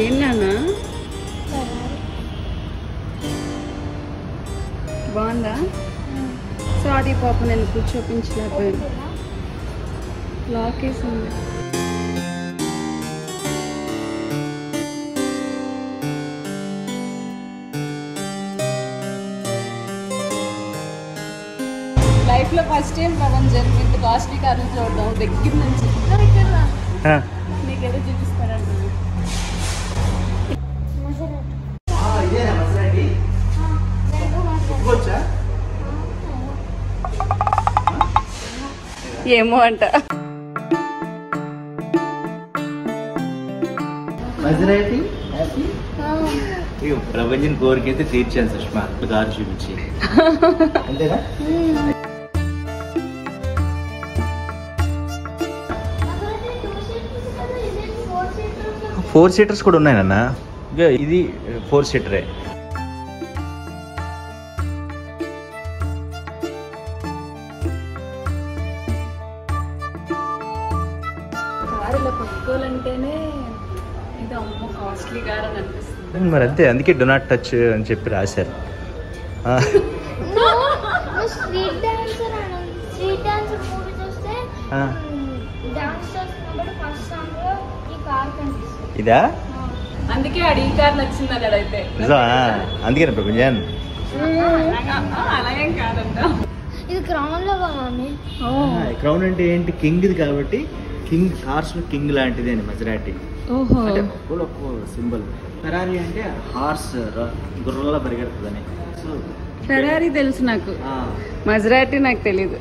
ఏంటన్నా బాగుందా? సారీ పాప, నేను కూర్చోపించలేకపోయాను. లాక్ వేసింది. లైఫ్లో ఫస్ట్ టైం ప్రపంచం ఇంత కాస్ట్లీ కార్లు చూడడం దగ్గర నుంచి. నీకేదో చూపిస్తారంట. ఏమో అంట. ప్రపంచం కోరికైతే తీర్చాను సుష్మా, కారు చూపించి. అంతేనా? 4 సీటర్స్ కూడా ఉన్నాయన్న. ఇది 4 సీటరే. కారులో పట్టుకోవాలంటేనే ఇది అమ్మో కాస్ట్లీ కార్ అని అనిపిస్తుంది. మరి అంతే, అందుకే డో నాట్ టచ్ అని చెప్పి రాశారు. ఇదా? అందుకే అడి కార్ నచ్చింది అన్నాడైతే. అందుకే ప్రపంచం అలాగేం కాదంట. ఇది క్రౌన్ లో మమ్మీ. క్రౌన్ అంటే ఏంటి? కింగ్ ఇది కాబట్టి కింగ్ కార్స్ లో కింగ్ లాంటిది అని మజరాటి. సింబల్. ఫెరారీ అంటే హార్స్, గుర్రలా పరిగెడుతుందని. సో ఫెరారీ తెలుసు నాకు, మజరాటి నాకు తెలీదు.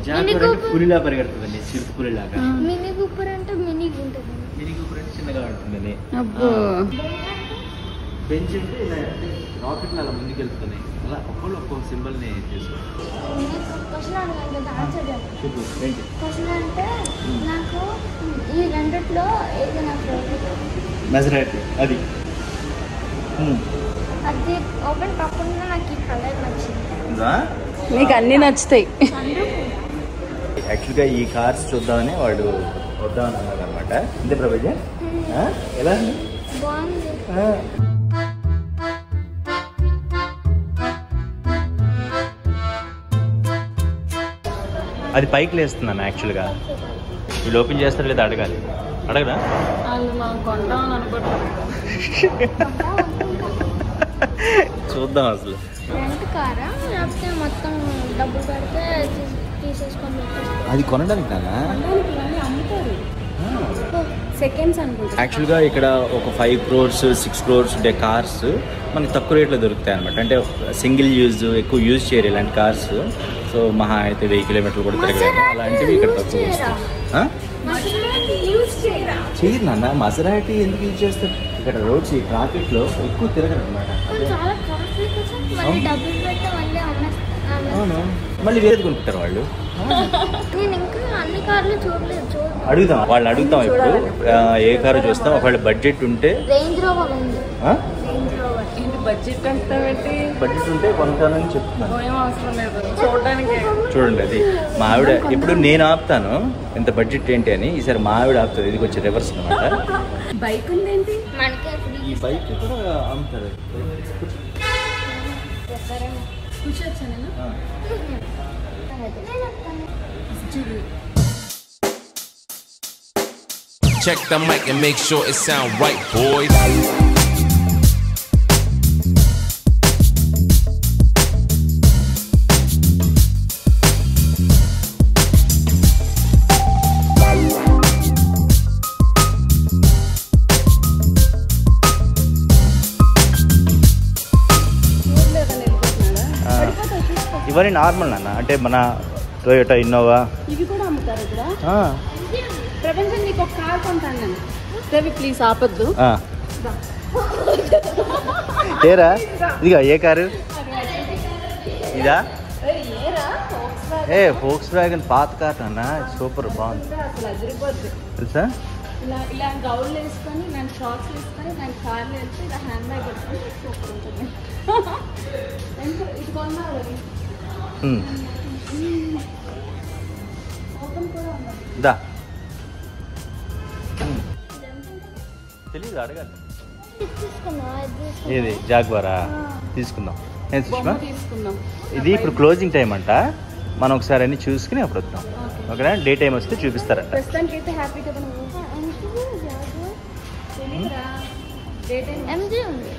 పులిలా పరిగెడుతుందండి, చిరుత పులిలాగా. మినీ కూపర్ అంటే మినీ ఉంటుంది. మినీ కూపర్ అంటే చిన్నగా ఉంటుందని. అబ్బో. బెంచ్ అంటే ఇలా రాకెట్ అలా ముందుకు వెళ్తుంది. అలా ఒక్కొక్క సింబల్ ని తీసుకుంటాం. అంటే నాకు ఈ రెండిట్లో ఏది నా ఫేవరెట్? మజరాటి. అది అది ఓపెన్ కాకుండా నాకు ఈ కలర్ నచ్చింది. నీకు అన్ని నచ్చుతాయి. యాక్చువల్గా ఈ కార్స్ చూద్దామని వాడు వద్దామని అన్నాడు అనమాట. అంతే ప్రపంచం. ఎలా బాగుంది. అది పైకి లేస్తున్నాను యాక్చువల్గా. వీళ్ళు ఓపెన్ చేస్తారు లేదా అడగాలి. అడగరా? చూద్దాం అసలు. రెంట్ కారా లేకపోతే మొత్తం డబ్బులు పెడితే తీసేసుకొని? అది కొనడానికి నానా సెకండ్స్ అనుకుంటా. యాక్చువల్గా ఇక్కడ ఒక 5 crores 6 crores ఉండే కార్స్ మనకి తక్కువ రేట్లో దొరుకుతాయి అనమాట. అంటే సింగిల్ యూజ్, ఎక్కువ యూజ్ చేయరు ఇలాంటి కార్స్. సో మహా అయితే 1000 kilometers కూడా తిరగలేదు. అలాంటివి ఇక్కడ తక్కువ వస్తాయి. చేయరు నాన్న. మసరాటి ఎందుకు యూజ్ చేస్తారు? ఇక్కడ రోడ్స్ ఈ ట్రాఫిక్లో ఎక్కువ తిరగరు అనమాట. అవును, మళ్ళీ వేరేది కొనుక్కుంటారు వాళ్ళు. అడుగుదాం, వాళ్ళు అడుగుతాం. ఇప్పుడు ఏ కారు చూస్తాం. ఒకవేళ బడ్జెట్ ఉంటే బడ్జెట్ అంటే బడ్జెట్ ఉంటే కొంటానని చెప్తున్నాను. చూడడానికి. చూడండి, అది మా ఆవిడ. ఇప్పుడు నేను ఆపుతాను ఎంత బడ్జెట్ ఏంటి అని. ఈసారి మా ఆవిడ ఆపుతుంది. ఇది కొంచెం రివర్స్ అనమాట. బైక్ ఉందేంటి? ఈ బైక్ కూడా అమ్ముతారు. కూర్చోవచ్చా నేను? Check the mic and make sure it sound right, boys. ఇవన్నీ నార్మల్ నాన్న. అంటే మన టొయోటా, ఇన్నోవా ఇవి కూడా అమ్ముతారు ఇక్కడ. ప్రపంచం నీకు ఒక కార్ కొంటాను నేను. రవి ప్లీజ్ ఆపద్దు. ఏరా? ఇదిగా ఏ కారు? ఇదా? ఫోక్స్ వ్యాగన్ పాత కార్ అన్న, సూపర్ బాగుంది అసలు అదిరిపోద్ది. తెలుసా. ఇలా గౌన్లు వేసుకొని నేను షార్ట్స్ వేసుకొని నేను కార్లో వెళ్తే ఇలా హ్యాండ్ బ్యాగ్ పెట్టుకొని సూపర్ ఉంటుంది. ఇది కొన్నారు ఓపెన్ కూడా ఉంది. దా తెలీదు, అడగాలి. ఏది జాగ్వారా తీసుకుందాం. ఏం సుష్మా, ఇది ఇప్పుడు క్లోజింగ్ టైం అంట, మనం ఒకసారి అన్ని చూసుకుని అప్పుడు వద్దాం. ఓకేనా, డే టైం వస్తే చూపిస్తారంట. ప్రస్తుతానికి అయితే హ్యాపీ కదా నువ్వు. ఎంజీ ఉంది.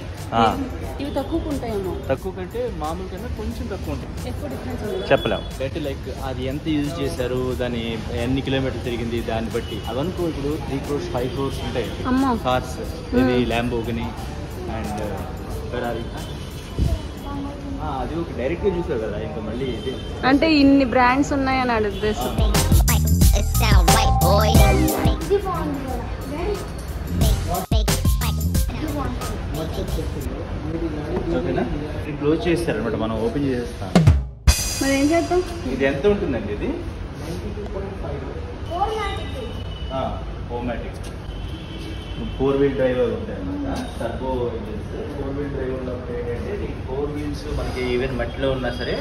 ఇవి తక్కువ ఉంటాయేమో. తక్కువ కంటే మామూలు కన్నా కొంచెం తక్కువ ఉంటుంది, ఎక్కువ డిఫరెన్స్ ఉంది చెప్పలేము. అంటే లైక్ అది ఎంత యూజ్ చేశారు, దాని ఎన్ని కిలోమీటర్లు తిరిగింది దాన్ని బట్టి. అవనుకో ఇప్పుడు 3 crores 5 crores ఉంటాయి కార్స్. ఇది ల్యాంబోగిని అండ్ ఫెరారీ. అది ఒక డైరెక్ట్గా చూసారు కదా, ఇంకా మళ్ళీ ఇది అంటే ఇన్ని బ్రాండ్స్ ఉన్నాయని అడుగుతాం. ఓకేనా, ఇది క్లోజ్ చేస్తారనమాట, మనం ఓపెన్ చేసేస్తాం. మరి ఏం చేద్దాం. ఇది ఎంత ఉంటుందండి? ఇది 4 wheel డ్రైవ్ ఉంటాయి అనమాట. టర్బో ఇంజిన్స్ 4 wheel డ్రైవ్ ఉన్నప్పుడు ఏంటంటే ఈ 4 wheels మనకి ఈవెన్ మట్టిలో ఉన్నా సరే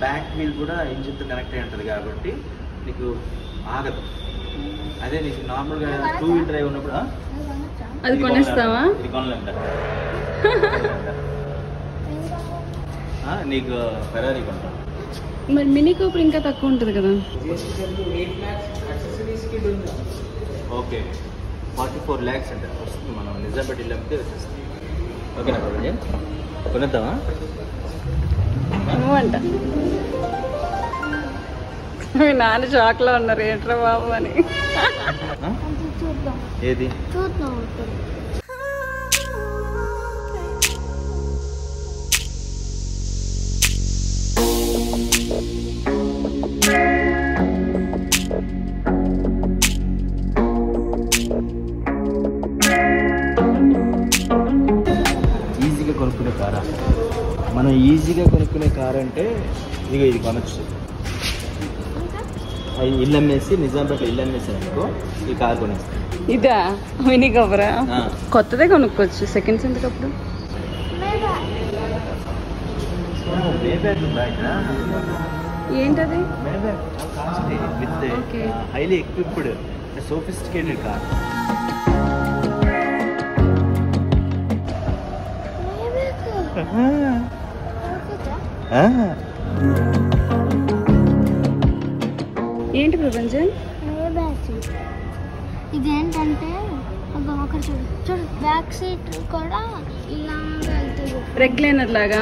బ్యాక్ వీల్ కూడా ఇంజిన్తో కనెక్ట్ అయి ఉంటుంది కాబట్టి నీకు ఆగదు. అదే నీకు నార్మల్గా 2 wheel డ్రైవ్ ఉన్నప్పుడు అది కొనేస్తావా? ఇది కొనలేంట. నీకు ఫెరారీ కొంటాం. మరి మినీ కూపర్ ఇంకా తక్కువ ఉంటుంది కదా. ఓకే, 44 lakhs అంటే వస్తుంది. మనం నిజాంపేట ఇల్లంటే వచ్చేస్తుంది. ఓకేనా బాబు, కొనేద్దామా? నువ్వంట మీ నాన్న షాక్లో ఉన్నారు, ఏంట్రా బాబు అని. చూద్దాం. ఏది చూద్దాం. ఈజీగా కొనుక్కునే కారా? మనం ఈజీగా కొనుక్కునే కార్ అంటే ఇదిగో ఇది కొనొచ్చు. ఇల్లు అమ్మేసి నిజాంపేట ఇల్లు అమ్మేసి అనుకో ఈ కార్ కొనేస్తాం. ఇదా మినీ కవరా? కొత్తదే కొనుక్కోవచ్చు. సెకండ్స్ ఎందుకు అప్పుడు? ఏంటది? With highly equipped sophisticated car. ఏంటి ప్రపంచం? ఇదేంటంటే ఒకటి చూడు చూడు, బ్యాక్ సీట్ కూడా ఇలా వెళ్తుంది, రెగ్యులర్ లాగా.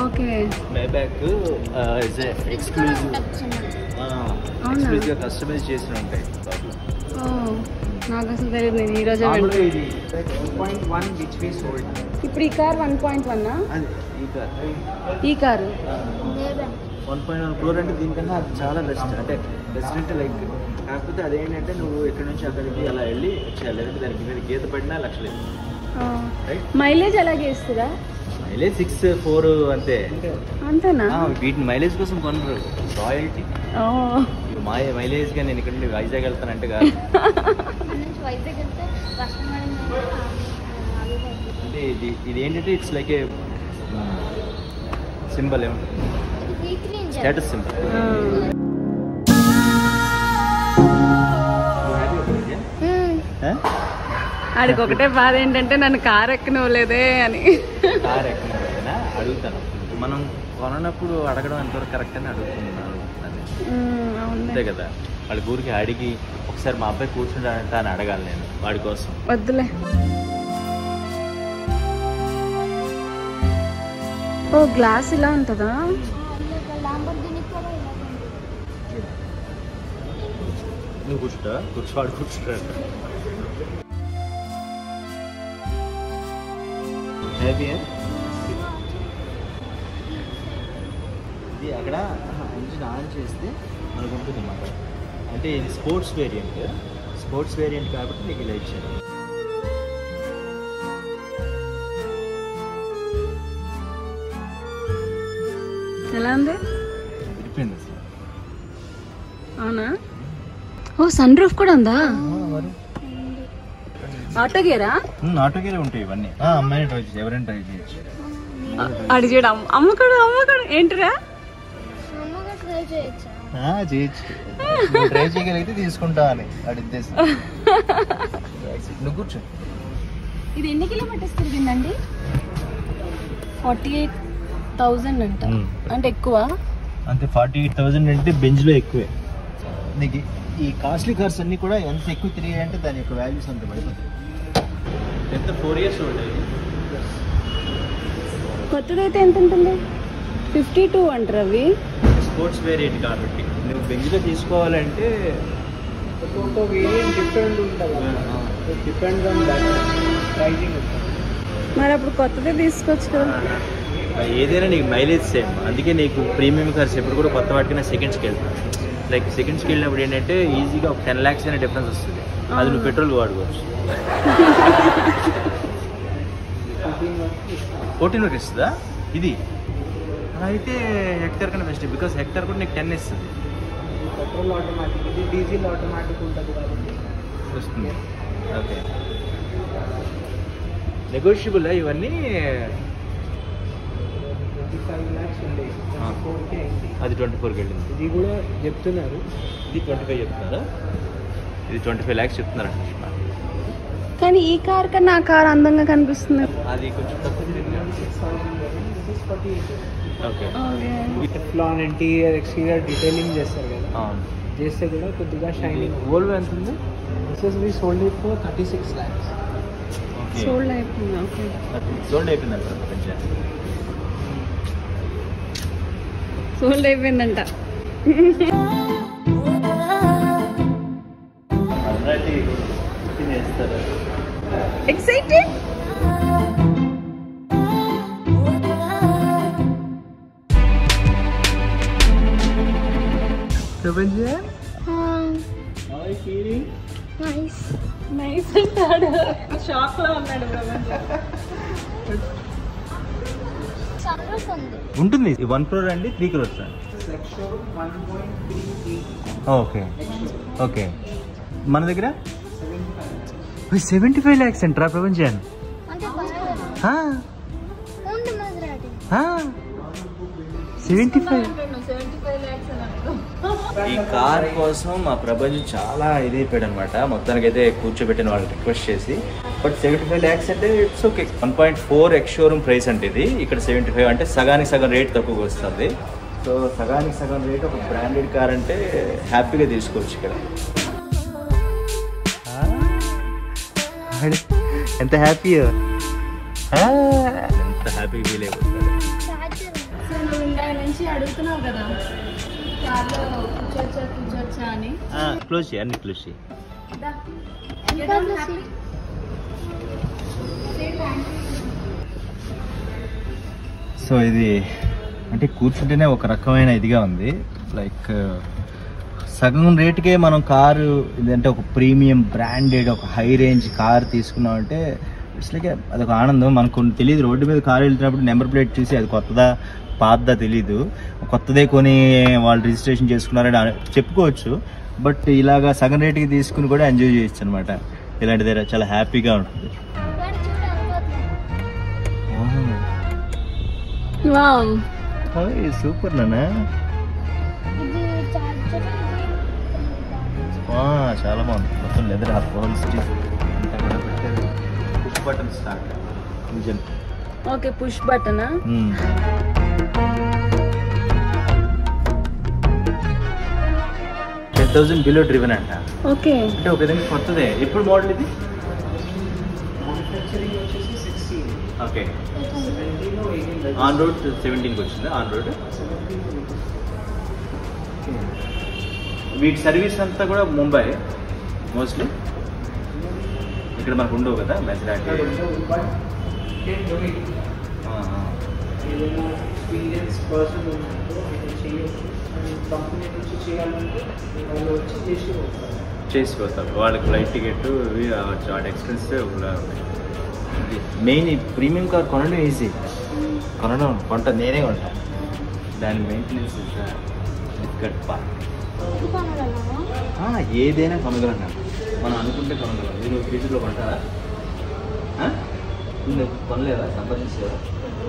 ఓకే, మేబ్యాక్ ఎక్స్క్లూజివ్గా కస్టమైజ్ చేసి ఉంటాయి. నాకు అసలు తెలియదు, నేను ఈరోజే ఇప్పుడు ఈ కార్ 1.1 ఈ కారు 1.1 crore అంటే దీనికన్నా అది చాలా బెస్ట్. అంటే బెస్ట్ అంటే లైక్ కాకపోతే అదేంటంటే నువ్వు ఎక్కడి నుంచి అక్కడికి అలా వెళ్ళి వచ్చేయాలి. లేదంటే దానికి మీద గీత పడినా లక్షలేదు. మైలేజ్ అలాగే ఇస్తుందా? మైలేజ్ 6-4 అంతే. అంతేనా? వీటిని మైలేజ్ కోసం కొనరు, రాయల్టీ. మైలేజ్గా నేను ఇక్కడ నుండి వైజాగ్ వెళ్తానంటే కాదు. అంటే ఇది ఏంటంటే ఇట్స్ లైక్ ఏ సింబల్, ఏమంటారు, స్టేటస్ సింబల్. ఆడికి ఒకటే బాధ ఏంటంటే నన్ను కార్ ఎక్కనివ్వలేదే అని. కార్ ఎక్కనివ్వలేదా అడుగుతాను. మనం కొనప్పుడు అడగడం ఎంతవరకు కరెక్ట్ అని అడుగుతున్నాను. అంతే కదా, వాళ్ళ ఊరికి అడిగి ఒకసారి మా అబ్బాయి కూర్చుంటానంటే అని అడగాలి నేను వాడి కోసం. వద్దులే. ఓ గ్లాస్ ఇలా ఉంటుందా? నువ్వు కూర్చుంటా, కూర్చోవాడు కూర్చుంటాడు. ఇది అక్కడ ఇంజిన్ ఆన్ చేస్తే మనకు ఉంటుంది అన్నమాట. అంటే ఇది స్పోర్ట్స్ వేరియంట్ కాబట్టి నీకు ఇలా ఇచ్చారు. ఎలా ఉంది? విడిపోయింది అసలు. అవునా? ఓ సన్ రూఫ్ కూడా ఉందా? ఆటో గేరా? ఆటో గేరే ఉంటాయి ఇవన్నీ. అమ్మాయిని ట్రై చేయొచ్చు, ఎవరైనా ట్రై చేయొచ్చు. అడి చూడ అమ్మకడు ఏంటిరా? చేయొచ్చు, ట్రై చేయగలిగితే తీసుకుంటా అని వాడి ఉద్దేశం. నువ్వు కూర్చో. ఇది ఎన్ని కిలోమీటర్స్ తిరిగిందండి? 48,000 అంట. అంటే ఎక్కువ? అంతే. 48,000 అంటే బెంజ్ లో ఎక్కువే. నీకు ఈ కాస్ట్లీ కార్స్ అన్ని కూడా ఎంత ఎక్కువ తిరిగాయంటే దాని యొక్క వాల్యూస్ అంత పడిపోతాయి. 4 years ఓల్డ్. కొత్తదైతే ఎంత ఉంటుంది? 52 అంటారు అవి. స్పోర్ట్స్ వేరియంట్ కాబట్టి నువ్వు బెంజ్లో తీసుకోవాలంటే ఒక్కొక్క వేరియంట్ డిఫరెంట్ ఉంటుంది. Depends on that pricing. మరి అప్పుడు కొత్తదే తీసుకోవచ్చు కదా. ఏదైనా నీకు మైలేజ్ సేమ్. అందుకే నీకు ప్రీమియం కార్స్ ఎప్పుడు కూడా కొత్త వాటికైనా సెకండ్స్కి వెళ్తాను. లైక్ సెకండ్స్కి వెళ్ళినప్పుడు ఏంటంటే ఈజీగా ఒక 10 lakhs అనే డిఫరెన్స్ వస్తుంది. అది నువ్వు పెట్రోల్ వాడుకోవచ్చు. 14 వరకు ఇస్తుందా ఇది? అయితే హెక్టర్ కన్నా బెస్ట్, బికాస్ హెక్టర్ కూడా నీకు 10 ఇస్తుంది. పెట్రోల్ ఆటోమేటిక్, ఇది డీజిల్ ఆటోమేటిక్ ఉంటుంది కాబట్టి వస్తుంది. ఓకే, నెగోషియబుల్ ఇవన్నీ. 25 lakhs ఉంది. 24K అయింది. అది 24కి వెళ్ళింది. ఇది కూడా చెప్తున్నారు. ఇది 25 చెప్తున్నారా? ఇది 25 lakhs చెప్తున్నారా? కానీ ఈ కార్ కన్నా ఆ కార్ అందంగా కనిపిస్తుంది. అది కొంచెం తక్కువ. Okay, Teflon interior exterior detailing చేస్తారు కదా, చేస్తే కూడా కొద్దిగా షైనింగ్. వోల్వో ఎంత ఉంది? This we sold it for 36 lakhs. Sold అయిపోయింది. ఓకే, సోల్డ్ అయిపోయిందంట. సోల్డ్ అయిపోయిందంట. ఎక్సైటెడ్? నైస్ అంటాడు. షాక్ లో ఉన్నాడు ప్రపంచం. ఉంటుంది. 1 crore అండి, 3 crores అండి. ఓకే ఓకే, మన దగ్గర 75 lakhs అంటారా ప్రపంచాన్ని? 75. ఈ కార్ కోసం మా ప్రపంచం చాలా ఇదైపోయాడు అనమాట. మొత్తానికి అయితే కూర్చోబెట్టిన వాళ్ళు రిక్వెస్ట్ చేసి. బట్ 75 lakhs అంటే it's okay. 1.4 ex showroom price అంటే ఇది. ఇక్కడ 75 అంటే సగానికి సగం రేట్ తక్కువగా వస్తుంది. సో సగానికి సగం రేట్ ఒక బ్రాండెడ్ కార్ అంటే హ్యాపీగా తీసుకోవచ్చు ఇక్కడ. ఎంత హ్యాపీ, ఎంత హ్యాపీగా ఫీల్ అయిపోతుంది. నువ్వు ఇందాక నుంచి అడుగుతున్నావు కదా కార్లో కూర్చోచ్చా అని. క్లోజ్ చేయి, అన్ని క్లోజ్ చేయి. సో ఇది అంటే కూర్చుంటేనే ఒక రకమైన ఇదిగా ఉంది. లైక్ సగం రేటుకే మనం కారు ఇదంటే ఒక ప్రీమియం బ్రాండెడ్ ఒక హై రేంజ్ కార్ తీసుకున్నామంటే ఇట్స్ లైక్ అదొక ఆనందం. మనకు కొన్ని తెలియదు. రోడ్డు మీద కారు వెళ్తున్నప్పుడు నెంబర్ ప్లేట్ చూసి అది కొత్తదా పాతదా తెలీదు. కొత్తదే కొని వాళ్ళు రిజిస్ట్రేషన్ చేసుకున్నారని చెప్పుకోవచ్చు. బట్ ఇలాగా సగం రేటుకి తీసుకుని కూడా ఎంజాయ్ చేయొచ్చు అనమాట. ఇలాంటి దగ్గర చాలా హ్యాపీగా ఉంటుంది. సూపర్ నాన్న, చాలా బాగుంది. మొత్తం లెదర్ హోల్స్ push button start engine. Okay, push బటనా? 10,000 బిలో డ్రివెన్ అంట. ఓకే, అంటే ఒక విధంగా కొత్తదే. ఎప్పుడు మోడల్ ఇది? ఓకే, ఆన్ రోడ్ 17కి వచ్చింది. ఆన్ రోడ్ వీటి సర్వీస్ అంతా కూడా ముంబై మోస్ట్లీ. ఇక్కడ మనకు ఉండవు కదా మెజరాటీ. ఎక్స్పీరియన్స్ పర్సన్ కంపెనీ నుంచి చేయాలంటే వాళ్ళు వచ్చి చేసిపోతారు. వాళ్ళకి ఫ్లైట్ టికెట్ వాటి ఎక్స్పెన్స్ మెయిన్. ఈ ప్రీమియం కార్ కొనడం ఈజీ. కొంట నేనే కొంటాను. దాని మెయింటెనెన్స్ డిఫికల్ట్ పార్ట్. ఏదైనా కొనగలం మనం అనుకుంటే కొనగలం. మీరు ఫ్యూచర్లో కొంటారా? నువ్వు కొనలేదా? సంపాదించలేదా?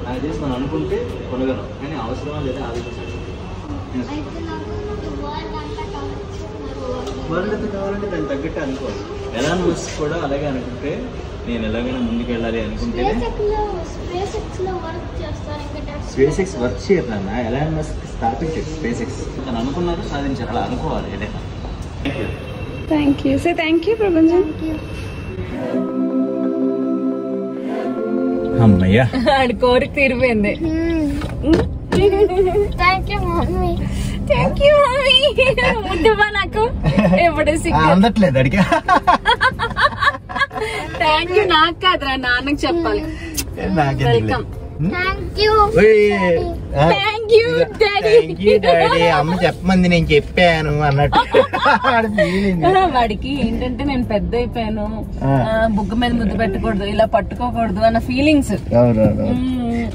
నాకు తెలిసి మనం అనుకుంటే కొనగలం, కానీ అవసరమా లేదా ఆలోచించాలి. వరల్డ్ కావాలంటే దానికి తగ్గట్టు అనుకోవాలి. ఎలాన్ మస్క్ కూడా అలాగే అనుకుంటే నేను ఎలాగైనా ముందుకు వెళ్ళాలి అనుకుంటే స్పేస్ ఎక్స్ వర్క్ చేయరా? ఎలాన్ మస్క్ స్థాపించాడు స్పేస్ ఎక్స్. తను అనుకున్నారు, సాధించారు. అలా అనుకోవాలి ఏదైనా. Thank you. Say thank you Prabhanjan. అమ్మయ్యా, ఆడి కోరిక తీరిపోయింది. Thank you mummy. Thank you mummy. ముద్దువా నాకు ఎప్పుడు అందట్లేదు అడిగా. థ్యాంక్ యూ నాకు కాదురా, నాన్నకు చెప్పాలి. Welcome. Thank you. Thank you daddy. అమ్మ చెప్పమంది, నేను చెప్పాను అన్నట్టు. వాడికి ఏంటంటే నేను పెద్ద అయిపోయాను, బుగ్గ మీద ముద్దు పెట్టకూడదు, ఇలా పట్టుకోకూడదు అన్న ఫీలింగ్స్.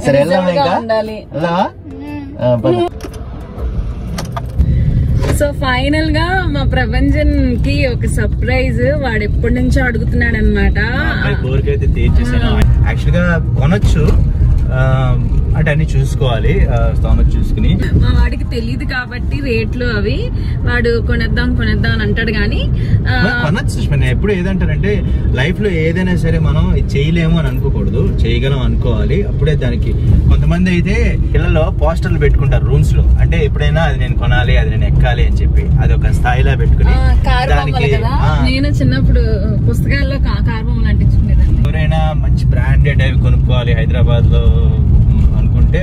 సరే ఉండాలి. సో ఫైనల్ గా మా ప్రభంజన్ కి ఒక సర్ప్రైజ్ వాడు ఎప్పటి నుంచో అడుగుతున్నాడు అనమాట. కోరికైతే తీర్చేసాను. యాక్చువల్ గా కొనొచ్చు అంటే అన్ని చూసుకోవాలి, స్థానం చూసుకుని. మా వాడికి తెలియదు కాబట్టి రేట్లు అవి, వాడు కొనేద్దాం అని అంటాడు. కానీ కొనొచ్చు. ఎప్పుడు ఏదంటారంటే లైఫ్ లో ఏదైనా సరే మనం చేయలేము అని అనుకోకూడదు, చేయగలం అనుకోవాలి. అప్పుడే దానికి కొంతమంది అయితే పిల్లల్లో పోస్టర్లు పెట్టుకుంటారు రూమ్స్ లో, అంటే ఎప్పుడైనా అది నేను కొనాలి, అది నేను ఎక్కాలి అని చెప్పి అది ఒక స్థాయిలో పెట్టుకుని. నేను చిన్నప్పుడు పుస్తకాల్లో కార్ బొమ్మలు అంటించుకునేదాన్ని. ఎవరైనా మంచి బ్రాండెడ్ అవి కొనుక్కోవాలి హైదరాబాద్ లో అనుకుంటే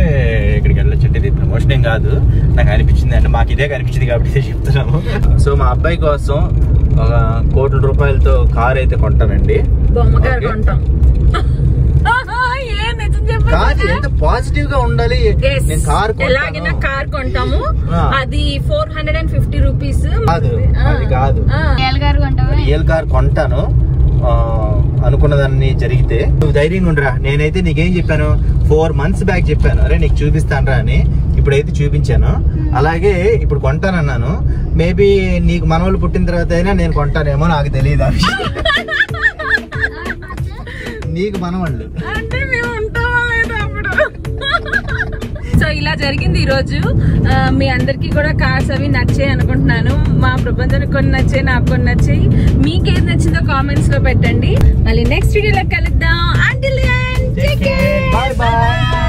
ఇక్కడికి వెళ్ళొచ్చు. ఇది ప్రమోషన్ ఏం కాదు, నాకు అనిపించింది, అంటే మాకు ఇదే కనిపించింది కాబట్టి ఇదే చెప్తున్నాము. సో మా అబ్బాయి కోసం ఒక కోట్ల రూపాయలతో కార్ అయితే కొంటానండి. బొమ్మ కార్ కొంటాం. ఎంత పాజిటివ్ గా ఉండాలి. ఎలాగైనా కార్ కొంటాము, అది 450 రూపీస్. అది కాదు, రియల్ కార్ కొంటాను అనుకున్నదాన్ని జరిగితే. నువ్వు ధైర్యంగా ఉండరా. నేనైతే నీకేం చెప్పాను, 4 months బ్యాక్ చెప్పాను, అరే నీకు చూపిస్తాను రా అని. ఇప్పుడైతే చూపించాను. అలాగే ఇప్పుడు కొంటానన్నాను. మేబీ నీకు మనవాళ్ళు పుట్టిన తర్వాత అయినా నేను కొంటానేమో, నాకు తెలియదు. నీకు మనవాళ్ళు అంటే మేము ఉంటామా లేదా అప్పుడు. సో ఇలా జరిగింది ఈ రోజు. మీ అందరికి కూడా కార్స్ అవి నచ్చాయి అనుకుంటున్నాను. మా ప్రపంచానికి కొన్ని నచ్చాయి, నాకు కొన్ని నచ్చాయి. మీకేది నచ్చిందో కామెంట్స్ లో పెట్టండి. మళ్ళీ నెక్స్ట్ వీడియోలో కలుద్దాం. Until then, take care. Bye bye.